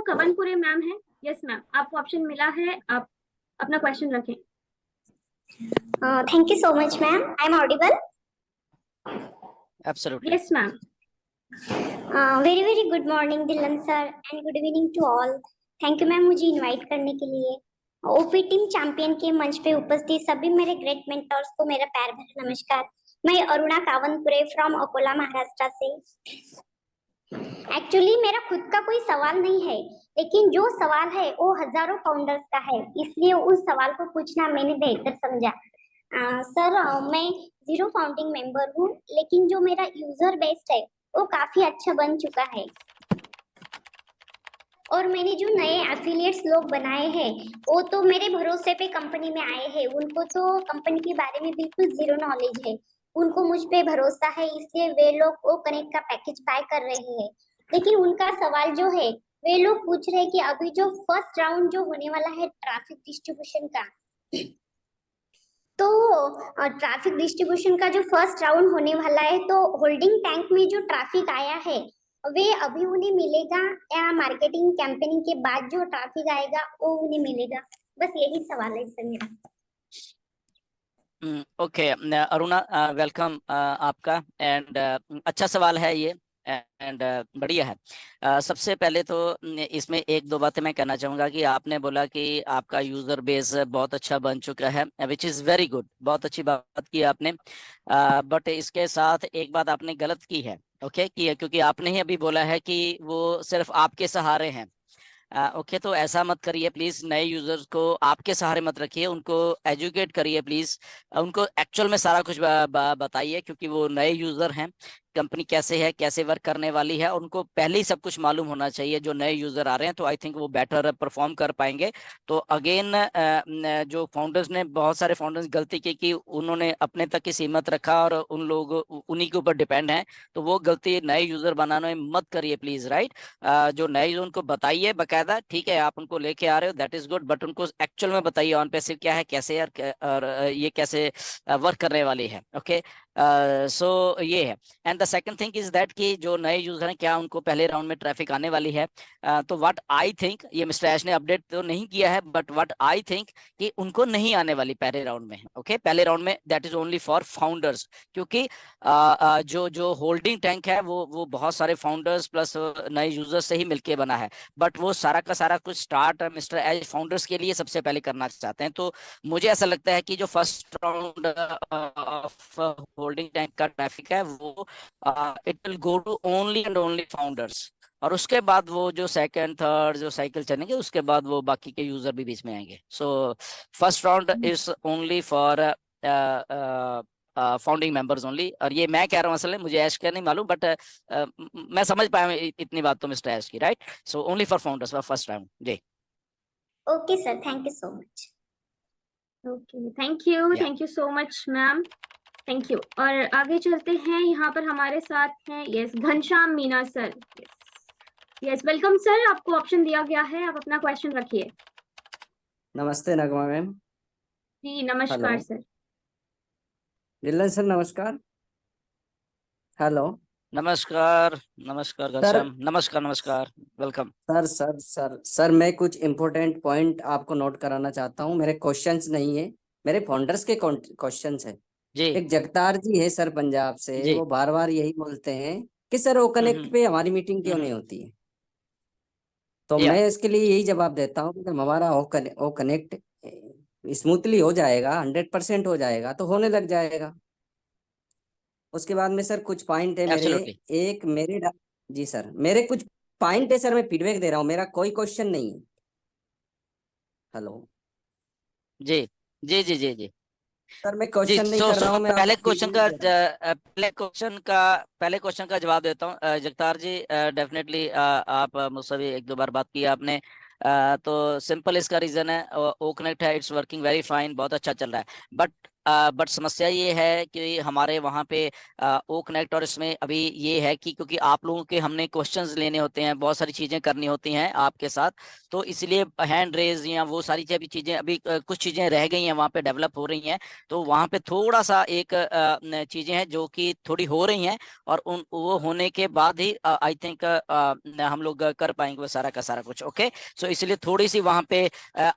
कवनपुरे ma'am है। Yes ma'am, आपको option मिला है, आप अपना क्वेश्चन रखें। Thank you so much, ma'am. I'm audible. Absolutely. Yes, ma'am. Very good morning, Dilan sir, and good evening to all. Thank you, ma'am, मुझे invite करने के लिए। ओपी टीम चैंपियन के मंच पे उपस्थित सभी मेरे ग्रेट मेंटर्स को मेरा प्यार भरा नमस्कार। मैं अरुणा कावनपुरे फ्रॉम अकोला महाराष्ट्र से। एक्चुअली मेरा खुद का कोई सवाल नहीं है, लेकिन जो सवाल है वो हजारों फाउंडर्स का है, इसलिए उस सवाल को पूछना मैंने बेहतर समझा। सर, मैं 0 फाउंडिंग मेंबर हूँ, लेकिन जो मेरा यूजर बेस है वो काफी अच्छा बन चुका है, और मैंने जो नए एफिलिएट्स लोग बनाए हैं वो तो मेरे भरोसे पे कंपनी में आए हैं। उनको तो कंपनी के बारे में बिल्कुल जीरो नॉलेज है, उनको मुझ पे भरोसा है, इसलिए वे लोग वो कनेक्ट का पैकेज बाय कर रहे हैं। लेकिन उनका सवाल जो है, वे लोग पूछ रहे हैं कि अभी जो फर्स्ट राउंड जो होने वाला है ट्रैफिक डिस्ट्रीब्यूशन का, तो ट्रैफिक डिस्ट्रीब्यूशन का जो फर्स्ट राउंड होने वाला है, तो होल्डिंग टैंक में जो ट्रैफिक आया है वे अभी उन्हें मिलेगा या मार्केटिंग कैंपेनिंग के बाद जो ट्रैफिक आएगा वो उन्हें मिलेगा? बस यही सवाल है सर मेरा। ओके अरुणा, वेलकम आपका, एंड अच्छा सवाल है ये, एंड बढ़िया है। सबसे पहले तो इसमें एक दो बातें मैं कहना चाहूंगा कि आपने बोला कि आपका यूजर बेस बहुत अच्छा बन चुका है, विच इज वेरी गुड, बहुत अच्छी बात की आपने। बट इसके साथ एक बात आपने गलत की है, ओके, क्योंकि आपने ही अभी बोला है कि वो सिर्फ आपके सहारे हैं। ओके, तो ऐसा मत करिए प्लीज। नए यूजर्स को आपके सहारे मत रखिए, उनको एजुकेट करिए प्लीज, उनको एक्चुअल में सारा कुछ बताइए, क्योंकि वो नए यूजर हैं। कंपनी कैसे है, कैसे वर्क करने वाली है, उनको पहले ही सब कुछ मालूम होना चाहिए। जो नए यूजर आ रहे हैं तो आई थिंक वो बेटर परफॉर्म कर पाएंगे। तो अगेन, जो फाउंडर्स ने, बहुत सारे फाउंडर्स गलती की कि उन्होंने अपने तक ही सीमित रखा और उन लोग उन्हीं के ऊपर डिपेंड हैं। तो वो गलती नए यूजर बनाने में मत करिए प्लीज, राइट। जो नए यूजर उनको बताइए बकायदा, ठीक है, आप उनको लेके आ रहे हो, दैट इज गुड, बट उनको एक्चुअल में बताइए ऑन पैसिव क्या है, कैसे और ये कैसे वर्क करने वाली है। ओके, सो ये है। And the second thing is that कि जो नए यूजर हैं, क्या उनको पहले राउंड में ट्रैफिक आने वाली है? तो व्हाट आई थिंक, ये मिस्टर ऐश ने अपडेट तो नहीं किया है, बट व्हाट आई थिंक कि उनको नहीं आने वाली पहले राउंड में। ओके, पहले राउंड में that is only for founders, क्योंकि जो होल्डिंग टैंक है वो बहुत सारे फाउंडर्स प्लस नए यूजर्स से ही मिलके बना है। बट वो सारा का सारा कुछ स्टार्ट मिस्टर एज फाउंडर्स के लिए सबसे पहले करना चाहते हैं। तो मुझे ऐसा लगता है कि जो first round of holding tank का ट्रैफिक है वो it will go to only and only founders, और उसके बाद वो जो सेकंड थर्ड जो साइकिल चलेंगे उसके बाद वो बाकी के यूजर भी बीच में आएंगे। So first round is only for founding members only. और ये मैं कह रहा हूँ, असल में मुझे ऐश का नहीं मालूम, बट मैं समझ पाया इतनी बात तो मिस्टर ऐश की, right. So only for founders for first round. जी, okay sir, thank you so much. Okay, thank you so much ma'am, thank you. और आगे चलते हैं, यहाँ पर हमारे साथ हैं yes Ghanshyam Meena sir. Yes, welcome sir, आपको ऑप्शन दिया गया है, आप अपना क्वेश्चन रखिए। नमस्ते नगमा मैम। जी नमस्कार सर। दिलन सर नमस्कार। हेलो। नमस्कार नमस्कार घनश्याम, नमस्कार, वेलकम। सर मैं कुछ इम्पोर्टेंट पॉइंट आपको नोट कराना चाहता हूँ। मेरे क्वेश्चंस नहीं है, मेरे फाउंडर्स के क्वेश्चंस है। जी एक जगतार जी है सर पंजाब से, जी। वो बार बार यही बोलते हैं कि सर वो कनेक्ट पे हमारी मीटिंग क्यों नहीं होती है। तो या मैं इसके लिए यही जवाब देता हूँ कि जब हमारा वो कनेक्ट स्मूथली हो जाएगा, 100% हो जाएगा, तो होने लग जाएगा। उसके बाद में सर कुछ पॉइंट है मेरे। एब्सोल्युटली। एक मेरे जी सर, मेरे कुछ पॉइंट है सर, मैं फीडबैक दे रहा हूँ, मेरा कोई क्वेश्चन नहीं है। हेलो जी जी जी जी जी सर, मैं जी। क्वेश्चन नहीं सो कर रहा हूँ, मैं पहले आपको क्वेश्चन फीडबैक का दे रहा हूँ। पहले क्वेश्चन का जवाब देता हूँ। जगतार जी, डेफिनेटली आप मुझसे भी एक दो बार बात की आपने। तो सिंपल इसका रीजन है, ओ कनेक्ट है, इट्स वर्किंग वेरी फाइन, बहुत अच्छा चल रहा है। बट बट समस्या ये है कि हमारे वहाँ पे ओ कनेक्ट और इसमें अभी ये है कि क्योंकि आप लोगों के हमने क्वेश्चंस लेने होते हैं, बहुत सारी चीजें करनी होती हैं आपके साथ, तो इसलिए हैंड रेज या वो सारी चीजें अभी कुछ चीजें रह गई हैं वहाँ पे, डेवलप हो रही हैं। तो वहाँ पे थोड़ा सा एक चीजें हैं जो कि थोड़ी हो रही हैं, और उन वो होने के बाद ही आई थिंक हम लोग कर पाएंगे वो सारा का सारा कुछ। ओके, सो इसलिए थोड़ी सी वहाँ पे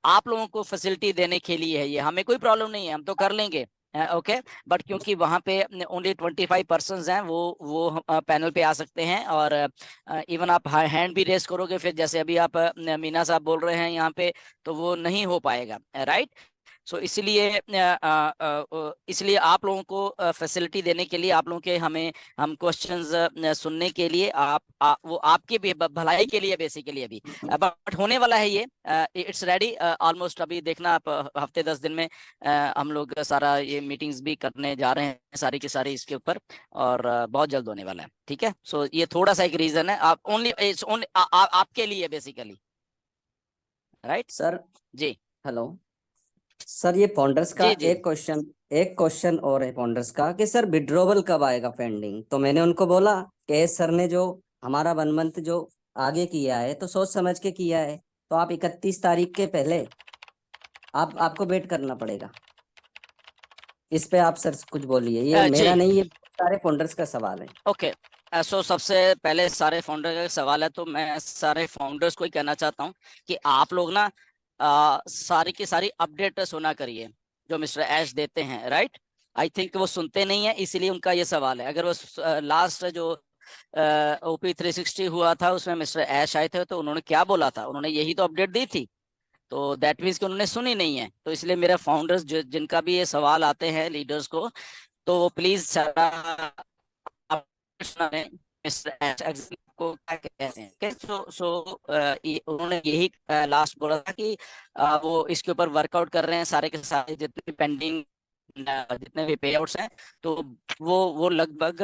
आप लोगों को फैसिलिटी देने के लिए है ये, हमें कोई प्रॉब्लम नहीं है, हम तो कर लेंगे। ओके, बट क्योंकि वहाँ पे ओनली 25 पर्सन हैं, वो पैनल पे आ सकते हैं, और इवन आप हैंड भी रेस करोगे फिर, जैसे अभी आप मीना साहब बोल रहे हैं यहाँ पे, तो वो नहीं हो पाएगा, राइट। सो इसलिए आप लोगों को फैसिलिटी देने के लिए, आप लोगों के हम क्वेश्चंस सुनने के लिए, वो आपके भी भलाई के लिए बेसिकली अभी, बट होने वाला है ये, इट्स रेडी ऑलमोस्ट। अभी देखना आप हफ्ते 10 दिन में हम लोग सारा ये मीटिंग्स भी करने जा रहे हैं सारी की सारी इसके ऊपर, और बहुत जल्द होने वाला है, ठीक है। सो ये थोड़ा सा एक रीजन है, आप ओनली आपके लिए बेसिकली, राइट सर। जी। हेलो सर, ये पॉन्डर्स का जी जी एक क्वेश्चन और है पॉन्डर्स का कि सर विड्रॉवल कब आएगा पेंडिंग। तो मैंने उनको बोला कि सर ने जो हमारा 1 मंथ जो आगे किया है तो सोच समझ के किया है, तो आप 31 तारीख के पहले आपको वेट करना पड़ेगा। इस पे आप सर कुछ बोलिए, ये मेरा जी। नहीं, ये सारे फाउंडर्स का सवाल है। ओके, सो सबसे पहले सारे फाउंडर का सवाल है, तो मैं सारे फाउंडर्स को ही कहना चाहता हूँ कि आप लोग ना सारी की सारी अपडेट सुना करिए जो मिस्टर ऐश देते हैं, राइट। आई थिंक वो सुनते नहीं है, इसीलिए उनका ये सवाल है। अगर वो लास्ट जो OP 360 हुआ था उसमें मिस्टर ऐश आए थे, तो उन्होंने क्या बोला था, उन्होंने यही तो अपडेट दी थी, तो दैट मीन्स कि उन्होंने सुनी नहीं है। तो इसलिए मेरा फाउंडर्स जिनका भी ये सवाल आते हैं लीडर्स को, तो वो प्लीज को क्या कहते हैं, उन्होंने यही लास्ट बोला था कि वो इसके ऊपर वर्कआउट कर रहे हैं, सारे के सारे जितने पेंडिंग जितने भी पे आउट्स हैं, तो वो लगभग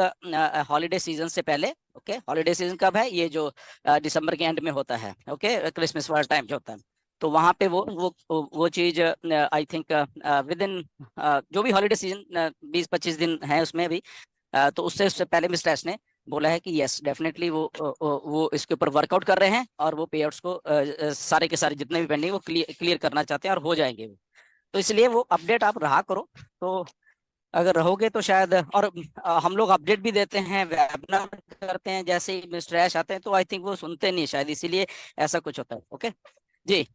हॉलीडे सीजन से पहले। ओके, हॉलीडे सीजन कब है, ये जो दिसंबर के एंड में होता है, ओके, क्रिसमस वाला टाइम जो होता है, तो वहां पे वो चीज आई थिंक विद इन जो भी हॉलीडे सीजन 20-25 दिन है उसमें भी, तो उससे पहले मिस्टर एस ने बोला है कि यस डेफिनेटली वो इसके ऊपर वर्कआउट कर रहे हैं, और वो पे आउट्स को सारे के सारे जितने भी पेंडिंग वो क्लियर करना चाहते हैं, और हो जाएंगे वो। तो इसलिए वो अपडेट आप रहा करो, तो अगर रहोगे तो शायद, और हम लोग अपडेट भी देते हैं, वेबिनार करते हैं, जैसे ही मिस्टर ऐश आते हैं तो आई थिंक वो सुनते नहीं शायद, इसीलिए ऐसा कुछ होता है। ओके जी।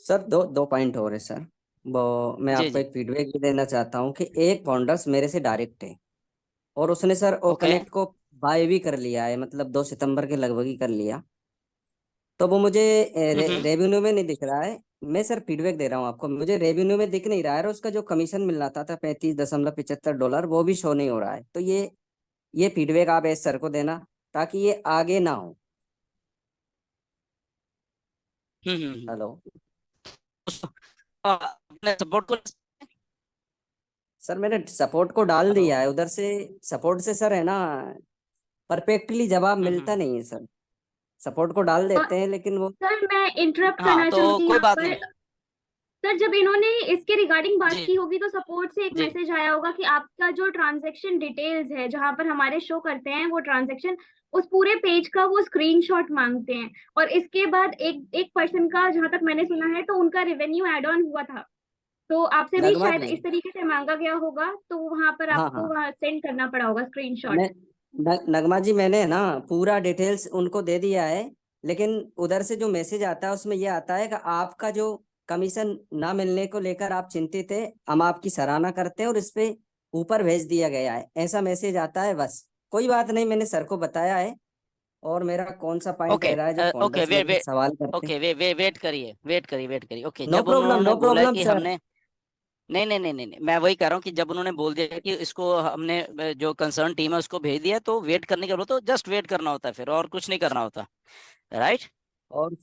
सर दो पॉइंट और है सर, वो मैं जी आपको जी। एक फीडबैक भी देना चाहता हूँ कि एक फाउंडर्स मेरे से डायरेक्ट है, और उसने सर ओ ओके। कनेक्ट को बाय भी कर लिया है, मतलब 2 सितंबर के लगभग ही कर लिया। तो वो मुझे हम्म। रेवेन्यू में नहीं दिख रहा है। मैं सर फीडबैक दे रहा हूँ आपको, मुझे रेवेन्यू में दिख नहीं रहा है, और उसका जो कमीशन मिल रहा था $35.75 वो भी शो नहीं हो रहा है। तो ये फीडबैक आप एस सर को देना ताकि ये आगे ना हो। हम्म। हेलो अपने सपोर्ट को, सर, मैंने सपोर्ट को डाल हेलो। दिया है उधर से। सपोर्ट से सर है ना, परफेक्टली जवाब मिलता हम्म। नहीं है सर। सपोर्ट को डाल देते हैं लेकिन वो सर मैं इंटरप्ट हाँ, करना तो चाहूंगी कोई यहाँ बात पर। नहीं। सर जब इन्होंने इसके रिगार्डिंग बात जी की होगी तो सपोर्ट से एक जी। मैसेज आया होगा कि आपका जो ट्रांजैक्शन डिटेल्स है जहां पर हमारे शो करते हैं वो ट्रांजैक्शन, उस पूरे पेज का वो स्क्रीनशॉट मांगते हैं। और इसके बाद एक एक पर्सन का जहां तक मैंने सुना है तो उनका रेवेन्यू एड ऑन हुआ था, तो आपसे भी नगमा शायद जी। इस तरीके से मांगा गया होगा, तो वहां पर हाँ आपको हाँ, वहां सेंड करना पड़ा होगा मैं स्क्रीनशॉट। नगमा जी, मैंने ना पूरा डिटेल्स उनको दे दिया है, लेकिन उधर से जो मैसेज आता है उसमें ये आता है कि आपका जो कमीशन ना मिलने को लेकर आप चिंतित है, हम आपकी सराहना करते हैं और इस पे ऊपर भेज दिया गया है, ऐसा मैसेज आता है। बस कोई बात नहीं, मैंने सर को बताया है। और मेरा कौन सा पॉइंट ओके। रह रहा है जो ओके, फाउंडर्स वे मेरे से वे सवाल करते हैं। ओके, वे वेट करिए, वेट करिए। ओके, नो जब प्रॉब्लम, उन्होंने नो बोला प्रॉब्लम कि सर। हमने, नहीं नहीं नहीं नहीं नहीं, मैं वही कह रहा हूँ कि जब उन्होंने बोल दिया कि इसको हमने जो कंसर्न टीम है उसको भेज दिया, तो वेट करने के लिए, तो जस्ट वेट करना होता है फिर, और कुछ नहीं करना होता, राइट। और